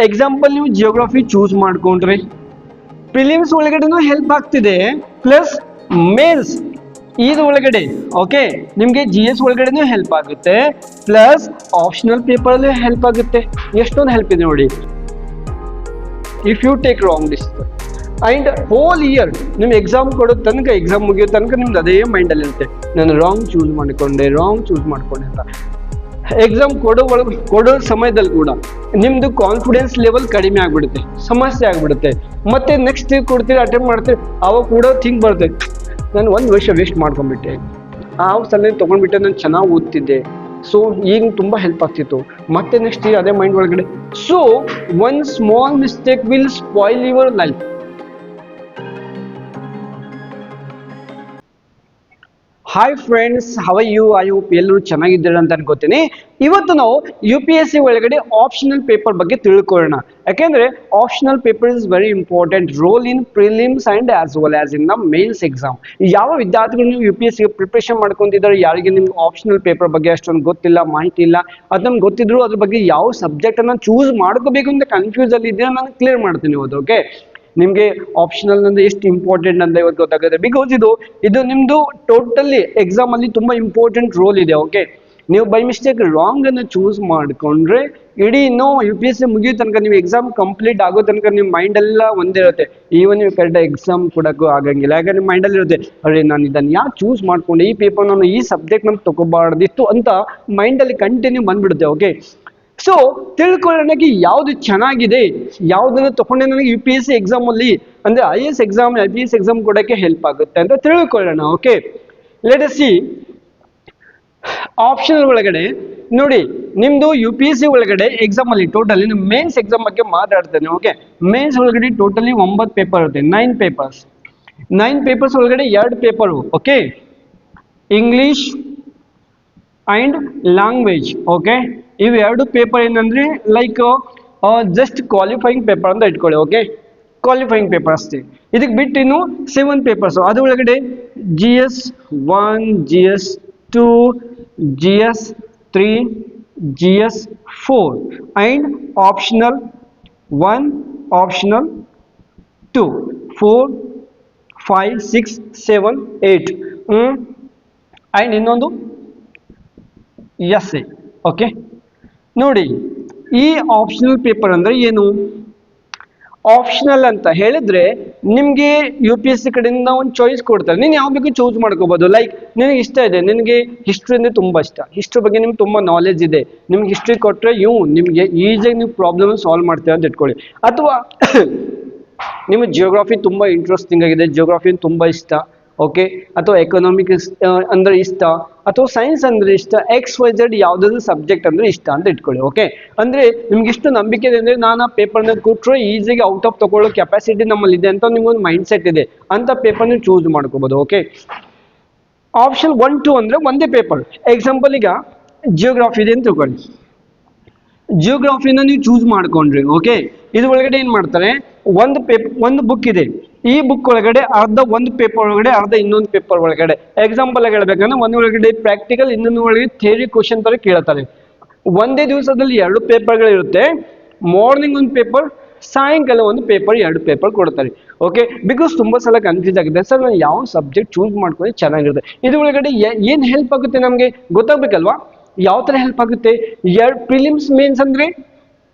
Example ನೀವು geography choose ಮಾಡ್ಕೊಂಡ್ರಿ, prelims ಒಳಗಡೆನೂ ಹೆಲ್ಪ್ ಆಗ್ತಿದೆ, ಪ್ಲಸ್ ಮೇನ್ಸ್ ಇದು ಒಳಗಡೆ ಓಕೆ ನಿಮ್ಗೆ ಜಿ ಎಸ್ ಒಳಗಡೆನೂ ಹೆಲ್ಪ್ ಆಗುತ್ತೆ, ಪ್ಲಸ್ ಆಪ್ಷನಲ್ ಪೇಪರ್ ಅಲ್ಲಿ ಹೆಲ್ಪ್ ಆಗುತ್ತೆ. ಎಷ್ಟೊಂದು ಹೆಲ್ಪ್ ಇದೆ ನೋಡಿ. If you take wrong decision and whole year ನಿಮ್ ಎಕ್ಸಾಮ್ ಕೊಡೋ ತನಕ, ಎಕ್ಸಾಮ್ ಮುಗಿಯೋ ತನಕ ನಿಮ್ದು ಅದೇ ಮೈಂಡ್ ಅಲ್ಲಿ ಇರುತ್ತೆ, ನಾನು ರಾಂಗ್ ಚೂಸ್ ಮಾಡ್ಕೊಂಡೆ ಅಂತ. ಎಕ್ಸಾಮ್ ಕೊಡೋ ಸಮಯದಲ್ಲಿ ಕೂಡ ನಿಮ್ದು ಕಾನ್ಫಿಡೆನ್ಸ್ ಲೆವೆಲ್ ಕಡಿಮೆ ಆಗ್ಬಿಡುತ್ತೆ, ಸಮಸ್ಯೆ ಆಗ್ಬಿಡುತ್ತೆ. ಮತ್ತೆ ನೆಕ್ಸ್ಟ್ ಕೊಡ್ತೀರಿ, ಅಟೆಂಪ್ಟ್ ಮಾಡ್ತೀರಿ, ಅವಾಗ ಕೂಡ ಥಿಂಕ್ ಬರುತ್ತೆ, ನಾನು ಒಂದು ವರ್ಷ ವೇಸ್ಟ್ ಮಾಡ್ಕೊಂಡ್ಬಿಟ್ಟೆ, ಆ ಸಲ ತೊಗೊಂಡ್ಬಿಟ್ಟೆ, ನಾನು ಚೆನ್ನಾಗಿ ಓದ್ತಿದ್ದೆ, ಸೊ ಈಗ ತುಂಬ ಹೆಲ್ಪ್ ಆಗ್ತಿತ್ತು, ಮತ್ತೆ ನೆಕ್ಸ್ಟ್ ಅದೇ ಮೈಂಡ್ ಒಳಗಡೆ. So one small mistake will spoil your life. Hi friends, how are you? I hope ಎಲ್ಲರೂ ಚೆನ್ನಾಗಿದ್ದೀರ ಅಂತ ಅನ್ಕೋತೀನಿ. ಇವತ್ತು ನಾವು UPSC ಒಳಗಡೆ ಆಪ್ಷನಲ್ ಪೇಪರ್ ಬಗ್ಗೆ ತಿಳ್ಕೊಳ್ಳೋಣ. ಯಾಕೆಂದ್ರೆ optional paper is very important role in prelims and as well as in the mains exam. ಯಾವ ವಿದ್ಯಾರ್ಥಿಗಳು ನೀವು UPSC ಪ್ರಿಪರೇಷನ್ ಮಾಡ್ಕೊಂತಿದ್ದಾರೆ, ಯಾರಿಗೆ ನಿಮ್ಗೆ ಆಪ್ಷನಲ್ ಪೇಪರ್ ಬಗ್ಗೆ ಅಷ್ಟೊಂದು ಗೊತ್ತಿಲ್ಲ, ಮಾಹಿತಿ ಇಲ್ಲ, ಅದನ್ನ ಗೊತ್ತಿದ್ರು ಅದ್ರ ಬಗ್ಗೆ ಯಾವ ಸಬ್ಜೆಕ್ಟ್ ಅನ್ನ ಚೂಸ್ ಮಾಡ್ಕೋಬೇಕು ಅಂತ ಕನ್ಫ್ಯೂಸ್ ಅಲ್ಲಿ ಇದ್ದೀರಾ, ನಾನು ಕ್ಲಿಯರ್ ಮಾಡ್ತೀನಿ ಇವತ್ತು. ಓಕೆ, ನಿಮ್ಗೆ ಆಪ್ಷನಲ್ ಅಂದ್ರೆ ಎಷ್ಟು ಇಂಪಾರ್ಟೆಂಟ್ ಅಂತ ಇವತ್ತು ಗೊತ್ತಾಗುತ್ತೆ. ಬಿಕಾಸ್ ಇದು ನಿಮ್ದು ಟೋಟಲಿ ಎಕ್ಸಾಮ್ ಅಲ್ಲಿ ತುಂಬಾ ಇಂಪಾರ್ಟೆಂಟ್ ರೋಲ್ ಇದೆ. ಓಕೆ, ನೀವು ಬೈ ಮಿಸ್ಟೇಕ್ ರಾಂಗ್ ಅನ್ನು ಚೂಸ್ ಮಾಡ್ಕೊಂಡ್ರೆ ಇಡೀ ಇನ್ನೂ UPSC ಮುಗಿಯೋ ತನಕ, ನೀವು ಎಕ್ಸಾಮ್ ಕಂಪ್ಲೀಟ್ ಆಗೋ ತನಕ ನಿಮ್ಮ ಮೈಂಡ್ ಎಲ್ಲ ಒಂದೇ ಇರುತ್ತೆ. ಈವನ್ ನೀವು ಕರೆಕ್ಟ್ ಎಕ್ಸಾಮ್ ಕೊಡಕ್ಕೂ ಆಗಂಗಿಲ್ಲ. ಯಾಕಂದ್ರೆ ನಿಮ್ಮ ಮೈಂಡಲ್ಲಿ ಇರುತ್ತೆ, ಅರೆ ನಾನು ಇದನ್ನು ಯಾಕೆ ಚೂಸ್ ಮಾಡ್ಕೊಂಡೆ, ಈ ಪೇಪರ್ ನಾನು ಈ ಸಬ್ಜೆಕ್ಟ್ ನಾನು ತಗೋಬಾರ್ದಿತ್ತು ಅಂತ ಮೈಂಡಲ್ಲಿ ಕಂಟಿನ್ಯೂ ಬಂದ್ಬಿಡುತ್ತೆ. ಓಕೆ, ಸೊ ತಿಳ್ಕೊಳ್ಳೋಣಕ್ಕೆ ಯಾವ್ದು ಚೆನ್ನಾಗಿದೆ, ಯಾವ್ದನ್ನ ತಗೊಂಡೆ ನನಗೆ UPSC ಎಕ್ಸಾಮ್ ಅಲ್ಲಿ ಅಂದ್ರೆ IAS ಎಕ್ಸಾಮ್, IPS ಎಕ್ಸಾಮ್ ಕೊಡಕ್ಕೆ ಹೆಲ್ಪ್ ಆಗುತ್ತೆ ಅಂತ ತಿಳ್ಕೊಳ್ಳೋಣ. Okay, let us see. Optional ಒಳಗಡೆ ನೋಡಿ, ನಿಮ್ದು UPSC ಒಳಗಡೆ ಎಕ್ಸಾಮ್ ಅಲ್ಲಿ ಟೋಟಲಿ ಮೇನ್ಸ್ ಎಕ್ಸಾಮ್ ಬಗ್ಗೆ ಮಾತಾಡ್ತೇನೆ. ಓಕೆ, ಮೇನ್ಸ್ ಒಳಗಡೆ ಟೋಟಲಿ 9 ಪೇಪರ್ ಇರುತ್ತೆ, 9 ಪೇಪರ್ಸ್ ಒಳಗಡೆ 2 paper. Okay, English and language. Okay, ಇವು 2 ಪೇಪರ್ ಏನಂದ್ರೆ ಲೈಕ್ ಜಸ್ಟ್ ಕ್ವಾಲಿಫೈಯಿಂಗ್ ಪೇಪರ್ ಅಂತ ಇಟ್ಕೊಳ್ಳಿ. ಓಕೆ, ಕ್ವಾಲಿಫೈಯಿಂಗ್ ಪೇಪರ್ ಅಷ್ಟೇ. ಇದಕ್ಕೆ ಬಿಟ್ಟು ಇನ್ನು 7 ಪೇಪರ್ಸ್, ಅದು ಒಳಗಡೆ GS 1, GS 2, GS 3, GS 4 and optional 1, optional 2, 4, 5, 6, 7, 8 and ಇನ್ನೊಂದು essay. ಓಕೆ, ನೋಡಿ ಈ ಆಪ್ಷನಲ್ ಪೇಪರ್ ಅಂದ್ರೆ ಏನು? ಆಪ್ಷನಲ್ ಅಂತ ಹೇಳಿದ್ರೆ ನಿಮ್ಗೆ UPSC ಕಡೆಯಿಂದ ಒಂದು ಚಾಯ್ಸ್ ಕೊಡ್ತಾರೆ, ನೀನು ಯಾವ ಬೇಕು ಚೂಸ್ ಮಾಡ್ಕೋಬಹುದು. ಲೈಕ್ ನಿನಗೆ ಇಷ್ಟ ಇದೆ, ನಿನಗೆ ಹಿಸ್ಟ್ರಿ ಅಂದ್ರೆ ತುಂಬಾ ಇಷ್ಟ, ಹಿಸ್ಟ್ರಿ ಬಗ್ಗೆ ನಿಮ್ಗೆ ತುಂಬಾ ನಾಲೆಜ್ ಇದೆ, ನಿಮ್ಗೆ ಹಿಸ್ಟ್ರಿ ಕೊಟ್ರೆ ನಿಮ್ಗೆ ಈಸಿಯಾಗಿ ನೀವು ಪ್ರಾಬ್ಲಮ್ ಸಾಲ್ವ್ ಮಾಡ್ತೀರಾ ಅಂತ ಇಟ್ಕೊಳ್ಳಿ. ಅಥವಾ ನಿಮ್ಗೆ ಜಿಯೋಗ್ರಫಿ ತುಂಬಾ ಇಂಟ್ರೆಸ್ಟಿಂಗ್ ಆಗಿದೆ, ಜಿಯೋಗ್ರಫಿ ತುಂಬಾ ಇಷ್ಟ. ಓಕೆ, ಅಥವಾ ಎಕನಾಮಿಕ್ಸ್ ಅಂದ್ರೆ ಇಷ್ಟ, ಅಥವಾ ಸೈನ್ಸ್ ಅಂದ್ರೆ ಇಷ್ಟ, XYZ ಯಾವ್ದಾದ್ರು ಸಬ್ಜೆಕ್ಟ್ ಅಂದ್ರೆ ಇಷ್ಟ ಅಂತ ಇಟ್ಕೊಳ್ಳಿ. ಓಕೆ, ಅಂದ್ರೆ ನಿಮ್ಗೆ ಇಷ್ಟು ನಂಬಿಕೆ ಇದೆ ಅಂದ್ರೆ ನಾನು ಆ ಪೇಪರ್ನ ಕೊಟ್ಟರೆ ಈಸಿಯಾಗಿ ಔಟ್ ಆಫ್ ತಗೊಳ್ಳೋ ಕೆಪಾಸಿಟಿ ನಮ್ಮಲ್ಲಿ ಇದೆ ಅಂತ ನಿಮ್ಗೊಂದು ಮೈಂಡ್ ಸೆಟ್ ಇದೆ, ಅಂತ ಪೇಪರ್ನ ಚೂಸ್ ಮಾಡ್ಕೋಬಹುದು. ಓಕೆ, ಆಪ್ಷನ್ 1, 2 ಅಂದ್ರೆ ಒಂದೇ ಪೇಪರ್. ಎಕ್ಸಾಂಪಲ್ ಈಗ ಜಿಯೋಗ್ರಫಿ ಇದೆ ಅಂತ ತಿಳ್ಕೊಳ್ಳಿ, ಜಿಯೋಗ್ರಫಿನ ನೀವು ಚೂಸ್ ಮಾಡ್ಕೊಂಡ್ರಿ. ಓಕೆ, ಇದು ಒಳಗಡೆ ಏನ್ ಮಾಡ್ತಾರೆ, ಒಂದು ಬುಕ್ ಇದೆ, ಈ ಬುಕ್ ಒಳಗಡೆ ಅರ್ಧ ಒಂದು ಪೇಪರ್ ಒಳಗಡೆ, ಅರ್ಧ ಇನ್ನೊಂದು ಪೇಪರ್ ಒಳಗಡೆ. ಎಕ್ಸಾಂಪಲ್ ಆಗಿ ಹೇಳ್ಬೇಕಂದ್ರೆ ಒಂದು ಒಳಗಡೆ ಪ್ರಾಕ್ಟಿಕಲ್, ಇನ್ನೊಂದು ಒಳಗಡೆ ಥಿಯರಿ ಕ್ವಶನ್ ತರ ಕೇಳ್ತಾರೆ. ಒಂದೇ ದಿವಸದಲ್ಲಿ 2 ಪೇಪರ್ಗಳಿರುತ್ತೆ, ಮಾರ್ನಿಂಗ್ ಒಂದು ಪೇಪರ್, ಸಾಯಂಕಾಲ ಒಂದು ಪೇಪರ್, 2 ಪೇಪರ್ ಕೊಡ್ತಾರೆ. ಓಕೆ, ಬಿಕಾಸ್ ತುಂಬಾ ಸಲ ಕನ್ಫ್ಯೂಸ್ ಆಗಿದೆ, ಸರ್ ನಾನು ಯಾವ ಸಬ್ಜೆಕ್ಟ್ ಚೂಸ್ ಮಾಡ್ಕೊಂಡ್ರೆ ಚೆನ್ನಾಗಿರುತ್ತೆ. ಇದು ಒಳಗಡೆ ಏನ್ ಹೆಲ್ಪ್ ಆಗುತ್ತೆ ನಮ್ಗೆ ಗೊತ್ತಾಗ್ಬೇಕಲ್ವಾ, ಯಾವ ತರ ಹೆಲ್ಪ್ ಆಗುತ್ತೆ. ಪ್ರಿಲಿಮ್ಸ್ ಮೇನ್ಸ್ ಅಂದ್ರೆ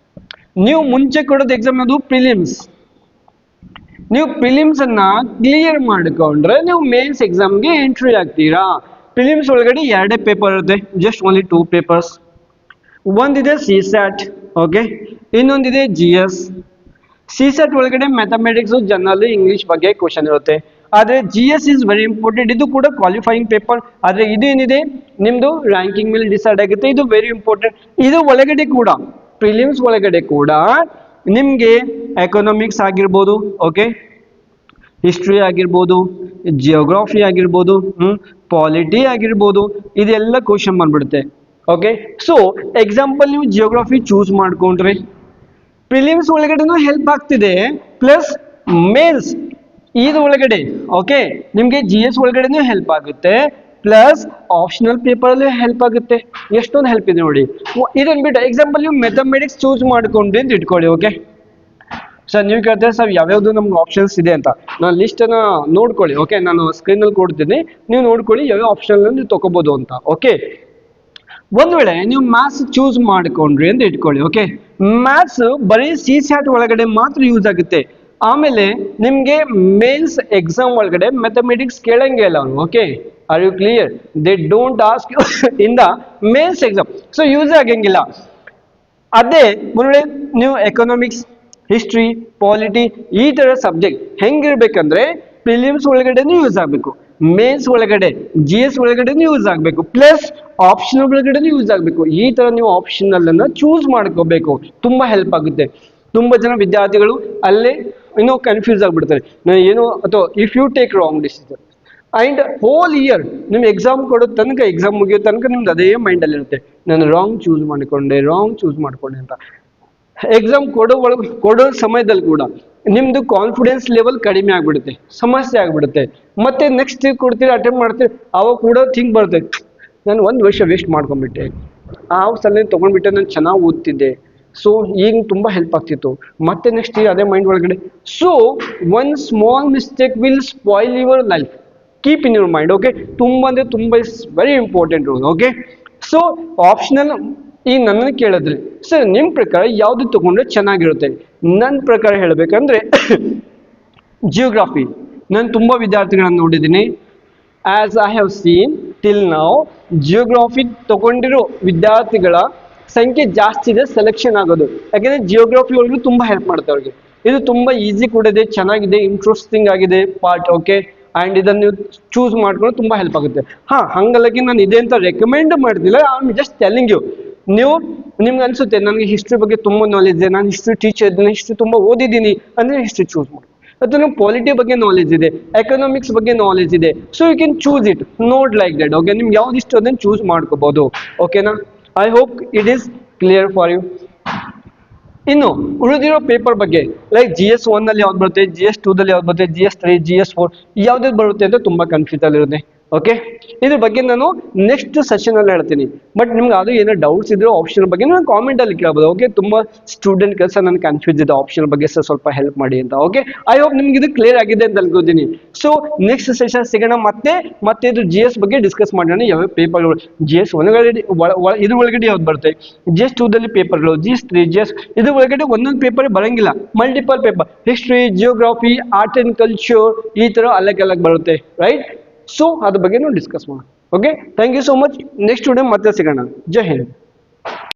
ನೀವು ಮುಂಚೆ ಕೊಡೋದು ಎಕ್ಸಾಮ್, ಅದು ಪ್ರಿಲಿಮ್ಸ್. ನೀವು ಪ್ರಿಲಿಮ್ಸ್ ಅನ್ನ ಕ್ಲಿಯರ್ ಮಾಡಿಕೊಂಡ್ರೆ ನೀವು ಮೇನ್ಸ್ ಎಕ್ಸಾಮ್ಗೆ ಎಂಟ್ರಿ ಆಗ್ತೀರಾ. ಪ್ರಿಲಿಮ್ಸ್ ಒಳಗಡೆ 2 ಪೇಪರ್ ಇರುತ್ತೆ, ಜಸ್ಟ್ ಓನ್ಲಿ 2 ಪೇಪರ್ಸ್. ಒಂದಿದೆ CSAT. ಓಕೆ, ಇನ್ನೊಂದಿದೆ GS. CSAT ಒಳಗಡೆ ಮ್ಯಾಥಮೆಟಿಕ್ಸ್, ಜನರಲ್, ಇಂಗ್ಲಿಷ್ ಬಗ್ಗೆ ಕ್ವಶನ್ ಇರುತ್ತೆ. ಆದ್ರೆ GS ಇಸ್ ವೆರಿ ಇಂಪಾರ್ಟೆಂಟ್, ಇದು ಕೂಡ ಕ್ವಾಲಿಫೈಯಿಂಗ್ ಪೇಪರ್. ಆದ್ರೆ ಇದು ಏನಿದೆ ನಿಮ್ದು ರ್ಯಾಂಕಿಂಗ್ ಮೇಲೆ ಡಿಸೈಡ್ ಆಗುತ್ತೆ, ಇದು ವೆರಿ ಇಂಪಾರ್ಟೆಂಟ್. ಇದು ಒಳಗಡೆ ಕೂಡ ಪ್ರಿಲಿಮ್ಸ್ ಒಳಗಡೆ ಕೂಡ ನಿಮ್ಗೆ ಎಕನಾಮಿಕ್ಸ್ ಆಗಿರ್ಬೋದು, ಓಕೆ, ಹಿಸ್ಟ್ರಿ ಆಗಿರ್ಬೋದು, ಜಿಯೋಗ್ರಫಿ ಆಗಿರ್ಬೋದು, ಪಾಲಿಟಿ ಆಗಿರ್ಬೋದು, ಇದೆಲ್ಲ ಕ್ವಶನ್ ಬಂದ್ಬಿಡುತ್ತೆ. ಓಕೆ, ಸೊ ಎಕ್ಸಾಂಪಲ್ ನೀವು ಜಿಯೋಗ್ರಫಿ ಚೂಸ್ ಮಾಡ್ಕೊಂಡ್ರಿ, ಪ್ರಿಲಿಮ್ಸ್ ಒಳಗಡೆನೂ ಹೆಲ್ಪ್ ಆಗ್ತಿದೆ, ಪ್ಲಸ್ ಮೇನ್ಸ್ ಇದು ಒಳಗಡೆ ಓಕೆ ನಿಮಗೆ GS ಒಳಗಡೆನೂ ಹೆಲ್ಪ್ ಆಗುತ್ತೆ, ಪ್ಲಸ್ ಆಪ್ಷನಲ್ ಪೇಪರ್ ಅಲ್ಲಿ ಹೆಲ್ಪ್ ಆಗುತ್ತೆ. ಎಷ್ಟೊಂದು ಹೆಲ್ಪ್ ಇದೆ ನೋಡಿ. ಇದನ್ನ ಬಿಟ್ಟು ಎಕ್ಸಾಂಪಲ್ ನೀವು ಮೆಥಮೆಟಿಕ್ಸ್ ಚೂಸ್ ಮಾಡ್ಕೊಂಡ್ರಿ ಅಂತ ಇಟ್ಕೊಳ್ಳಿ. ಓಕೆ ಸರ್, ನೀವು ಕೇಳ್ತಾರೆ ಸರ್ ಯಾವ್ಯಾವ್ದು ನಮ್ಗೆ ಆಪ್ಷನ್ಸ್ ಇದೆ ಅಂತ. ನಾನು ಲಿಸ್ಟ್ ಅನ್ನ ನೋಡ್ಕೊಳ್ಳಿ. ಓಕೆ, ನಾನು ಸ್ಕ್ರೀನ್ ಅಲ್ಲಿ ಕೊಡ್ತೀನಿ, ನೀವು ನೋಡ್ಕೊಳ್ಳಿ ಯಾವ್ಯಾವ ಆಪ್ಷನ್ ನೀವು ತಗೋಬಹುದು ಅಂತ. ಓಕೆ, ಒಂದ್ ವೇಳೆ ನೀವು ಮ್ಯಾಥ್ಸ್ ಚೂಸ್ ಮಾಡ್ಕೊಂಡ್ರಿ ಅಂತ ಇಟ್ಕೊಳ್ಳಿ. ಓಕೆ, ಮ್ಯಾಥ್ಸ್ ಬರೀ CSAT ಒಳಗಡೆ ಮಾತ್ರ ಯೂಸ್ ಆಗುತ್ತೆ. ಆಮೇಲೆ ನಿಮ್ಗೆ ಮೇನ್ಸ್ ಎಕ್ಸಾಮ್ ಒಳಗಡೆ ಮ್ಯಾಥಮೆಟಿಕ್ಸ್ ಕೇಳಂಗೆ ಇಲ್ಲ ಅವರು. Okay, are you clear? They don't ask in the mains exam, so use ಆಗಂಗಿಲ್ಲ. ಅದೇ ಮುಂದೆ ನೀವು ಎಕನಾಮಿಕ್ಸ್, ಹಿಸ್ಟ್ರಿ, ಪಾಲಿಟಿ ಈ ತರ ಸಬ್ಜೆಕ್ಟ್ ಹೆಂಗಿರ್ಬೇಕಂದ್ರೆ ಪ್ರಿಲಿಮ್ಸ್ ಒಳಗಡೆನೂ ಯೂಸ್ ಆಗಬೇಕು, ಮೇನ್ಸ್ ಒಳಗಡೆ GS ಒಳಗಡೆನೂ ಯೂಸ್ ಆಗಬೇಕು, ಪ್ಲಸ್ ಆಪ್ಷನ್ ಒಳಗಡೆನೂ ಯೂಸ್ ಆಗಬೇಕು. ಈ ತರ ನೀವು ಆಪ್ಷನಲ್ ಅನ್ನ ಚೂಸ್ ಮಾಡ್ಕೋಬೇಕು, ತುಂಬಾ ಹೆಲ್ಪ್ ಆಗುತ್ತೆ. ತುಂಬಾ ಜನ ವಿದ್ಯಾರ್ಥಿಗಳು ಅಲ್ಲೇ ಏನೋ ಕನ್ಫ್ಯೂಸ್ ಆಗ್ಬಿಡ್ತಾರೆ, ನಾನು ಏನೋ ಅಥವಾ if you take wrong decision and whole year ನಿಮ್ ಎಕ್ಸಾಮ್ ಕೊಡೋ ತನಕ, ಎಕ್ಸಾಮ್ ಮುಗಿಯೋ ತನಕ ನಿಮ್ದು ಅದೇ ಮೈಂಡ್ ಅಲ್ಲಿ ಇರುತ್ತೆ, ನಾನು ರಾಂಗ್ ಚೂಸ್ ಮಾಡ್ಕೊಂಡೆ ಅಂತ. ಎಕ್ಸಾಮ್ ಕೊಡೋ ಸಮಯದಲ್ಲಿ ಕೂಡ ನಿಮ್ದು ಕಾನ್ಫಿಡೆನ್ಸ್ ಲೆವೆಲ್ ಕಡಿಮೆ ಆಗ್ಬಿಡುತ್ತೆ, ಸಮಸ್ಯೆ ಆಗ್ಬಿಡುತ್ತೆ. ಮತ್ತೆ ನೆಕ್ಸ್ಟ್ ಕೊಡ್ತೀರಿ, ಅಟೆಂಪ್ಟ್ ಮಾಡ್ತೀರಿ, ಅವಾಗ ಕೂಡ ಥಿಂಕ್ ಬರುತ್ತೆ, ನಾನು 1 ವರ್ಷ ವೇಸ್ಟ್ ಮಾಡ್ಕೊಂಡ್ಬಿಟ್ಟೆ, ಆ ಸಲ ತಗೊಂಡ್ಬಿಟ್ಟೆ, ನಾನು ಚೆನ್ನಾಗಿ ಓದ್ತಿದ್ದೆ, ಸೊ ಈಗ ತುಂಬಾ ಹೆಲ್ಪ್ ಆಗ್ತಿತ್ತು, ಮತ್ತೆ ನೆಕ್ಸ್ಟ್ ಅದೇ ಮೈಂಡ್ ಒಳಗಡೆ. So one small mistake will spoil your life, keep in your mind. Okay, ತುಂಬಾ ಅಂದ್ರೆ ತುಂಬಾ is very important rule. Okay, so optional ಈ ನನ್ನನ್ನು ಕೇಳಿದ್ರೆ ಸರ್ ನಿಮ್ ಪ್ರಕಾರ ಯಾವ್ದು ತಗೊಂಡ್ರೆ ಚೆನ್ನಾಗಿರುತ್ತೆ? ನನ್ನ ಪ್ರಕಾರ ಹೇಳ್ಬೇಕಂದ್ರೆ ಜಿಯೋಗ್ರಫಿ. ನಾನು ತುಂಬಾ ವಿದ್ಯಾರ್ಥಿಗಳನ್ನ ನೋಡಿದ್ದೀನಿ, as I have seen till now geography ತಗೊಂಡಿರೋ ವಿದ್ಯಾರ್ಥಿಗಳ ಸಂಖ್ಯೆ ಜಾಸ್ತಿ ಇದೆ ಸೆಲೆಕ್ಷನ್ ಆಗೋದು. ಯಾಕಂದ್ರೆ ಜಿಯೋಗ್ರಫಿ ಒಳಗೂ ತುಂಬಾ ಹೆಲ್ಪ್ ಮಾಡುತ್ತೆ ಅವ್ರಿಗೆ. ಇದು ತುಂಬಾ ಈಸಿ ಕೂಡ ಇದೆ, ಚೆನ್ನಾಗಿದೆ, ಇಂಟ್ರೆಸ್ಟಿಂಗ್ ಆಗಿದೆ ಪಾರ್ಟ್. ಓಕೆ, ಅಂಡ್ ಇದನ್ನು ನೀವು ಚೂಸ್ ಮಾಡ್ಕೊಂಡು ತುಂಬಾ ಹೆಲ್ಪ್ ಆಗುತ್ತೆ. ಹಂಗಲ್ಲಾಗಿ ನಾನು ಇದೆ ಅಂತ ರೆಕಮೆಂಡ್ ಮಾಡ್ತಿಲ್ಲ, I am just telling you. ನಿಮ್ಗೆ ಅನ್ಸುತ್ತೆ ನನಗೆ ಹಿಸ್ಟ್ರಿ ಬಗ್ಗೆ ತುಂಬಾ ನಾಲೆಜ್ ಇದೆ, ನಾನು ಹಿಸ್ಟ್ರಿ ಟೀಚರ್ ಇದ್ದೀನಿ, ಹಿಸ್ಟ್ರಿ ತುಂಬಾ ಓದಿದ್ದೀನಿ ಅಂದ್ರೆ ಹಿಸ್ಟ್ರಿ ಚೂಸ್ ಮಾಡಿ. ಅಥವಾ ನಿಮ್ಗೆ ಪಾಲಿಟಿ ಬಗ್ಗೆ ನಾಲೆಜ್ ಇದೆ, ಎಕನಾಮಿಕ್ಸ್ ಬಗ್ಗೆ ನಾಲೆಜ್ ಇದೆ, so you can choose it, not like that. Okay, ನಿಮ್ಗೆ ಯಾವ್ದು ಇಷ್ಟ ಅದನ್ನು ಚೂಸ್ ಮಾಡ್ಕೋಬಹುದು. ಓಕೆನಾ? I hope it is clear for you. ಇನ್ನು ಉಳಿದಿರೋ ಪೇಪರ್ ಬಗ್ಗೆ ಲೈಕ್ GS 1 ಅಲ್ಲಿ ಯಾವ್ದು ಬರುತ್ತೆ, GS 2 ದಲ್ಲಿ ಯಾವ್ದು ಬರುತ್ತೆ, GS 3, GS 4 ಯಾವ್ದು ಬರುತ್ತೆ ಅಂತ ತುಂಬಾ ಕನ್ಫ್ಯೂಸ್ ಆಗಿರುತ್ತೆ. ಓಕೆ, ಇದ್ರ ಬಗ್ಗೆ ನಾನು ನೆಕ್ಸ್ಟ್ ಸೆಷನ್ ಅಲ್ಲಿ ಹೇಳ್ತೀನಿ. ಬಟ್ ನಿಮ್ಗೆ ಅದು ಏನೋ ಡೌಟ್ಸ್ ಇದ್ರೆ ಆಪ್ಷನ್ ಬಗ್ಗೆ ನಾನು ಕಾಮೆಂಟ್ ಅಲ್ಲಿ ಕೇಳ್ಬೋದು. ಓಕೆ, ತುಂಬಾ ಸ್ಟೂಡೆಂಟ್ ಕೆಲಸ ನನ್ಗೆ ಕನ್ಫ್ಯೂಸ್ ಇದೆ, ಆಪ್ಷನ್ ಬಗ್ಗೆ ಸರ್ ಸ್ವಲ್ಪ ಹೆಲ್ಪ್ ಮಾಡಿ ಅಂತ. ಓಕೆ, ಐ ಹೋಪ್ ನಿಮ್ಗೆ ಇದು ಕ್ಲಿಯರ್ ಆಗಿದೆ ಅಂತ ಅನ್ಕೋತೀನಿ. ಸೊ ನೆಕ್ಸ್ಟ್ ಸೆಷನ್ ಸಿಗೋಣ, ಮತ್ತೆ ಇದು GS ಬಗ್ಗೆ ಡಿಸ್ಕಸ್ ಮಾಡೋಣ. ಯಾವ ಪೇಪರ್ಗಳು GS ಒಳಗಡೆ ಇದ್ರ ಒಳಗಡೆ ಯಾವ್ದು ಬರುತ್ತೆ, GS 2 ದಲ್ಲಿ ಪೇಪರ್ಗಳು, GS 3, GS ಇದ್ರ ಒಳಗಡೆ ಒಂದೊಂದು ಪೇಪರ್ ಬರಂಗಿಲ್ಲ, multiple paper, history, geography, art and culture ಈ ತರ ಅಲಗ್ ಬರುತ್ತೆ, ರೈಟ್? ಸೊ ಅದ್ರ ಬಗ್ಗೆ ನಾವು ಡಿಸ್ಕಸ್ ಮಾಡೋಣ. Okay, thank you so much. Next video ಮತ್ತೆ ಸಿಗೋಣ. ಜೈ ಹಿಂದ್.